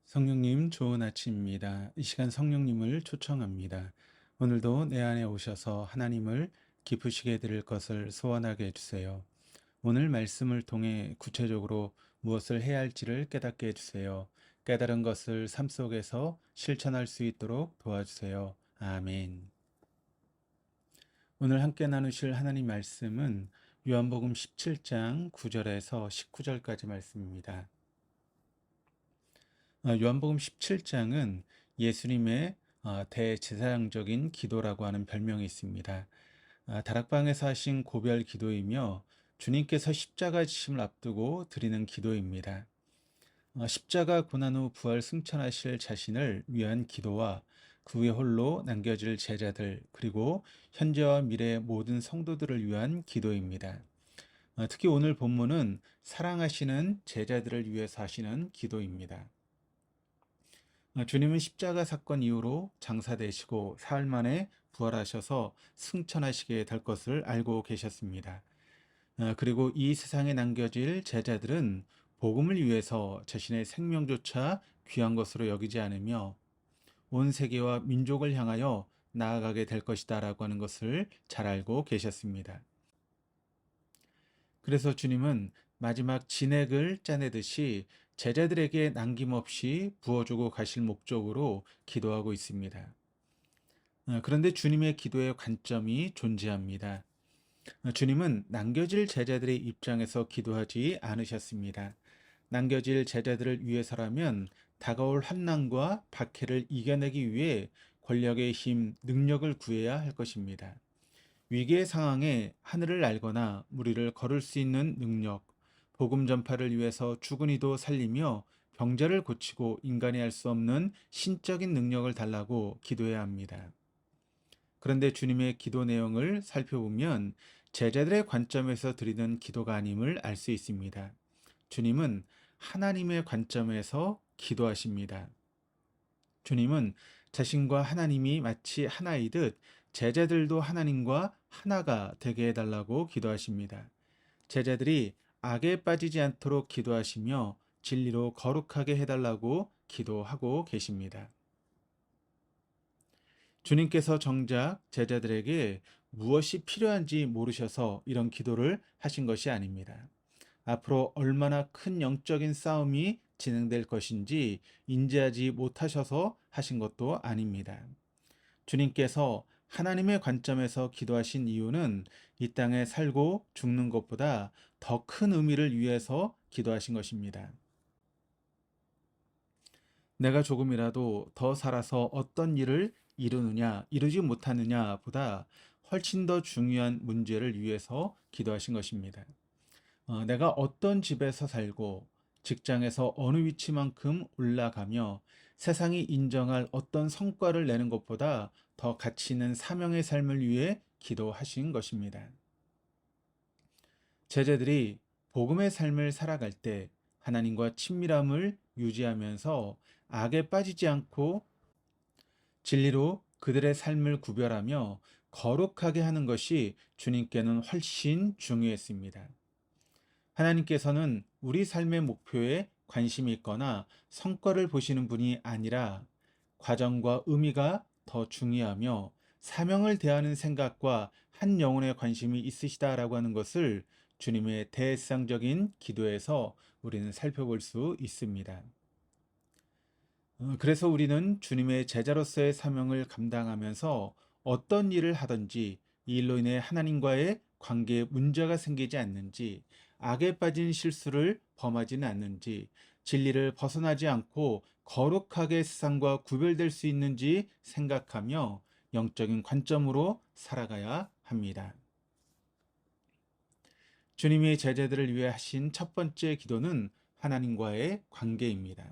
성령님 좋은 아침입니다. 이 시간 성령님을 초청합니다. 오늘도 내 안에 오셔서 하나님을 기쁘시게 드릴 것을 소원하게 해주세요. 오늘 말씀을 통해 구체적으로 무엇을 해야 할지를 깨닫게 해주세요. 깨달은 것을 삶 속에서 실천할 수 있도록 도와주세요. 아멘. 오늘 함께 나누실 하나님 말씀은 요한복음 17장 9절에서 19절까지 말씀입니다. 요한복음 17장은 예수님의 대제사장적인 기도라고 하는 별명이 있습니다. 다락방에서 하신 고별 기도이며 주님께서 십자가 지심을 앞두고 드리는 기도입니다. 십자가 고난 후 부활 승천하실 자신을 위한 기도와 그 후에 홀로 남겨질 제자들 그리고 현재와 미래의 모든 성도들을 위한 기도입니다. 특히 오늘 본문은 사랑하시는 제자들을 위해서 하시는 기도입니다. 주님은 십자가 사건 이후로 장사되시고 사흘 만에 부활하셔서 승천하시게 될 것을 알고 계셨습니다. 그리고 이 세상에 남겨질 제자들은 복음을 위해서 자신의 생명조차 귀한 것으로 여기지 않으며 온 세계와 민족을 향하여 나아가게 될 것이다 라고 하는 것을 잘 알고 계셨습니다. 그래서 주님은 마지막 진액을 짜내듯이 제자들에게 남김없이 부어주고 가실 목적으로 기도하고 있습니다. 그런데 주님의 기도의 관점이 존재합니다. 주님은 남겨질 제자들의 입장에서 기도하지 않으셨습니다. 남겨질 제자들을 위해서라면 다가올 환난과 박해를 이겨내기 위해 권력의 힘, 능력을 구해야 할 것입니다. 위기의 상황에 하늘을 날거나 무리를 걸을 수 있는 능력, 복음 전파를 위해서 죽은 이도 살리며 병자를 고치고 인간이 할 수 없는 신적인 능력을 달라고 기도해야 합니다. 그런데 주님의 기도 내용을 살펴보면 제자들의 관점에서 드리는 기도가 아님을 알 수 있습니다. 주님은 하나님의 관점에서 기도하십니다. 주님은 자신과 하나님이 마치 하나이듯 제자들도 하나님과 하나가 되게 해달라고 기도하십니다. 제자들이 악에 빠지지 않도록 기도하시며 진리로 거룩하게 해달라고 기도하고 계십니다. 주님께서 정작 제자들에게 무엇이 필요한지 모르셔서 이런 기도를 하신 것이 아닙니다. 앞으로 얼마나 큰 영적인 싸움이 진행될 것인지 인지하지 못하셔서 하신 것도 아닙니다. 주님께서 하나님의 관점에서 기도하신 이유는 이 땅에 살고 죽는 것보다 더 큰 의미를 위해서 기도하신 것입니다. 내가 조금이라도 더 살아서 어떤 일을 이루느냐, 이루지 못하느냐 보다 훨씬 더 중요한 문제를 위해서 기도하신 것입니다. 내가 어떤 집에서 살고 직장에서 어느 위치만큼 올라가며 세상이 인정할 어떤 성과를 내는 것보다 더 가치 있는 사명의 삶을 위해 기도하신 것입니다. 제자들이 복음의 삶을 살아갈 때 하나님과 친밀함을 유지하면서 악에 빠지지 않고 진리로 그들의 삶을 구별하며 거룩하게 하는 것이 주님께는 훨씬 중요했습니다. 하나님께서는 우리 삶의 목표에 관심이 있거나 성과를 보시는 분이 아니라 과정과 의미가 더 중요하며 사명을 대하는 생각과 한 영혼에 관심이 있으시다라고 하는 것을 주님의 대상적인 기도에서 우리는 살펴볼 수 있습니다. 그래서 우리는 주님의 제자로서의 사명을 감당하면서 어떤 일을 하든지 이 일로 인해 하나님과의 관계에 문제가 생기지 않는지, 악에 빠진 실수를 범하지는 않는지, 진리를 벗어나지 않고 거룩하게 세상과 구별될 수 있는지 생각하며 영적인 관점으로 살아가야 합니다. 주님이 제자들을 위해 하신 첫 번째 기도는 하나님과의 관계입니다.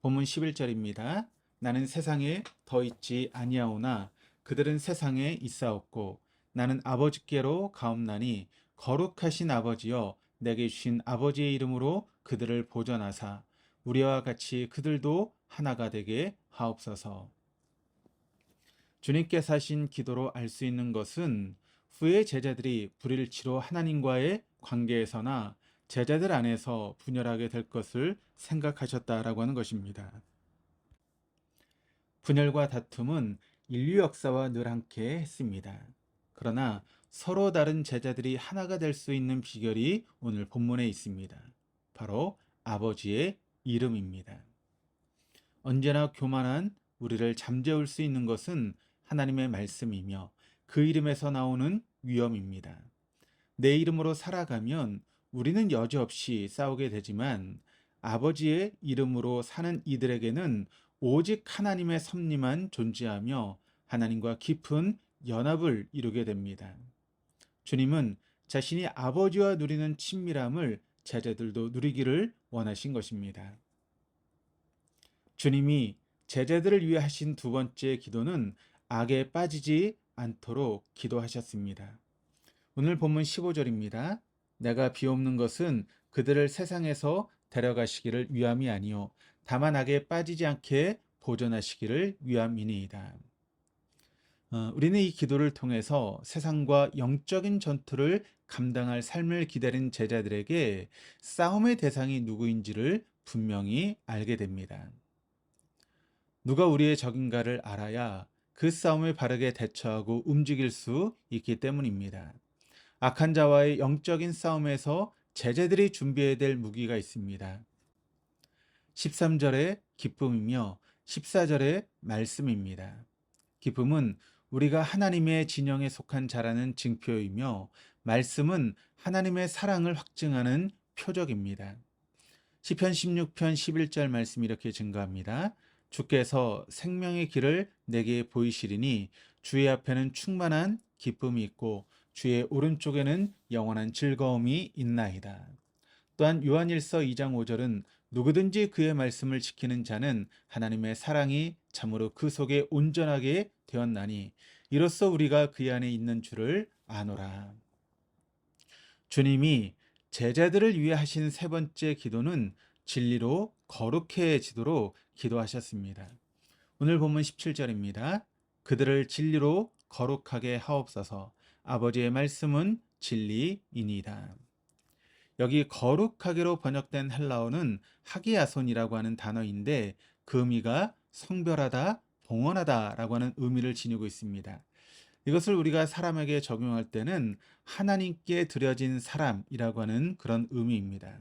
본문 11절입니다. 나는 세상에 더 있지 아니하오나 그들은 세상에 있사옵고 나는 아버지께로 가옵나니 거룩하신 아버지여 내게 주신 아버지의 이름으로 그들을 보전하사 우리와 같이 그들도 하나가 되게 하옵소서. 주님께서 하신 기도로 알 수 있는 것은 후에 제자들이 불일치로 하나님과의 관계에서나 제자들 안에서 분열하게 될 것을 생각하셨다라고 하는 것입니다. 분열과 다툼은 인류 역사와 늘 함께 했습니다. 그러나 서로 다른 제자들이 하나가 될 수 있는 비결이 오늘 본문에 있습니다. 바로 아버지의 이름입니다. 언제나 교만한 우리를 잠재울 수 있는 것은 하나님의 말씀이며 그 이름에서 나오는 위엄입니다. 내 이름으로 살아가면 우리는 여지없이 싸우게 되지만 아버지의 이름으로 사는 이들에게는 오직 하나님의 섭리만 존재하며 하나님과 깊은 연합을 이루게 됩니다. 주님은 자신이 아버지와 누리는 친밀함을 제자들도 누리기를 원하신 것입니다. 주님이 제자들을 위해 하신 두 번째 기도는 악에 빠지지 않도록 기도하셨습니다. 오늘 본문 15절입니다. 내가 비옵는 것은 그들을 세상에서 데려가시기를 위함이 아니요 다만 악에 빠지지 않게 보존하시기를 위함이니이다. 우리는 이 기도를 통해서 세상과 영적인 전투를 감당할 삶을 기다린 제자들에게 싸움의 대상이 누구인지를 분명히 알게 됩니다. 누가 우리의 적인가를 알아야 그 싸움에 바르게 대처하고 움직일 수 있기 때문입니다. 악한 자와의 영적인 싸움에서 제자들이 준비해야 될 무기가 있습니다. 13절의 기쁨이며 14절의 말씀입니다. 기쁨은 우리가 하나님의 진영에 속한 자라는 증표이며 말씀은 하나님의 사랑을 확증하는 표적입니다. 시편 16편 11절 말씀이 이렇게 증거합니다. 주께서 생명의 길을 내게 보이시리니 주의 앞에는 충만한 기쁨이 있고 주의 오른쪽에는 영원한 즐거움이 있나이다. 또한 요한일서 2장 5절은 누구든지 그의 말씀을 지키는 자는 하나님의 사랑이 참으로 그 속에 온전하게 되었나니 이로써 우리가 그 안에 있는 줄을 아노라. 주님이 제자들을 위해 하신 세 번째 기도는 진리로 거룩해지도록 기도하셨습니다. 오늘 본문 17절입니다. 그들을 진리로 거룩하게 하옵소서. 아버지의 말씀은 진리이니이다. 여기 거룩하게로 번역된 헬라어는 하기야손이라고 하는 단어인데 그 의미가 성별하다, 봉헌하다라고 하는 의미를 지니고 있습니다. 이것을 우리가 사람에게 적용할 때는 하나님께 드려진 사람이라고 하는 그런 의미입니다.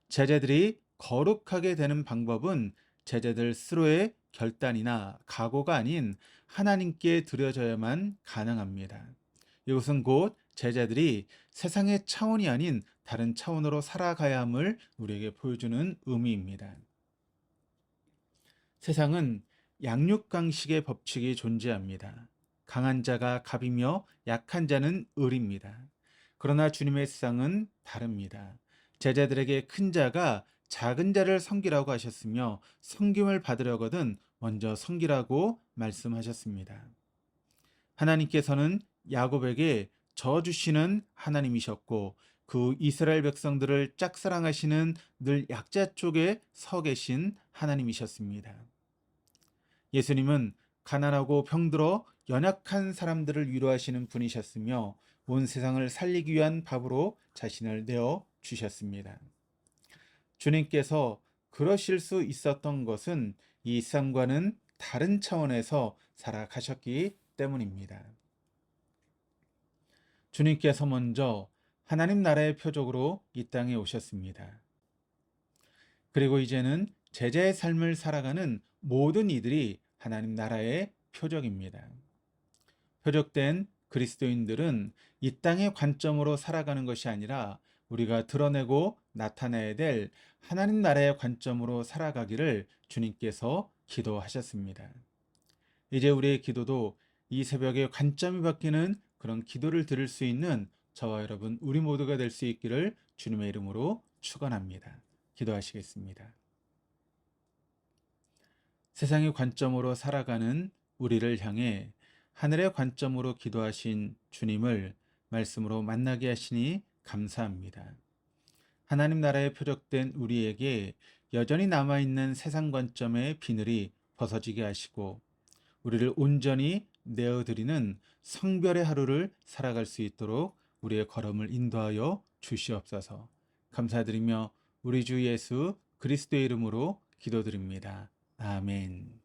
제자들이 거룩하게 되는 방법은 제자들 스스로의 결단이나 각오가 아닌 하나님께 드려져야만 가능합니다. 이것은 곧 제자들이 세상의 차원이 아닌 다른 차원으로 살아가야 함을 우리에게 보여주는 의미입니다. 세상은 양육강식의 법칙이 존재합니다. 강한 자가 갑이며 약한 자는 을입니다. 그러나 주님의 세상은 다릅니다. 제자들에게 큰 자가 작은 자를 섬기라고 하셨으며 섬김을 받으려거든 먼저 섬기라고 말씀하셨습니다. 하나님께서는 야곱에게 저 주시는 하나님이셨고 그 이스라엘 백성들을 짝사랑하시는 늘 약자 쪽에 서 계신 하나님이셨습니다. 예수님은 가난하고 병들어 연약한 사람들을 위로하시는 분이셨으며 온 세상을 살리기 위한 밥으로 자신을 내어 주셨습니다. 주님께서 그러실 수 있었던 것은 이 세상과는 다른 차원에서 살아가셨기 때문입니다. 주님께서 먼저 하나님 나라의 표적으로 이 땅에 오셨습니다. 그리고 이제는 제자의 삶을 살아가는 모든 이들이 하나님 나라의 표적입니다. 표적된 그리스도인들은 이 땅의 관점으로 살아가는 것이 아니라 우리가 드러내고 나타내야 될 하나님 나라의 관점으로 살아가기를 주님께서 기도하셨습니다. 이제 우리의 기도도 이 새벽에 관점이 바뀌는 그런 기도를 드릴 수 있는 저와 여러분 우리 모두가 될 수 있기를 주님의 이름으로 축원합니다. 기도하시겠습니다. 세상의 관점으로 살아가는 우리를 향해 하늘의 관점으로 기도하신 주님을 말씀으로 만나게 하시니 감사합니다. 하나님 나라에 표적된 우리에게 여전히 남아있는 세상 관점의 비늘이 벗어지게 하시고 우리를 온전히 내어드리는 성별의 하루를 살아갈 수 있도록 우리의 걸음을 인도하여 주시옵소서. 감사드리며 우리 주 예수 그리스도의 이름으로 기도드립니다. 아멘.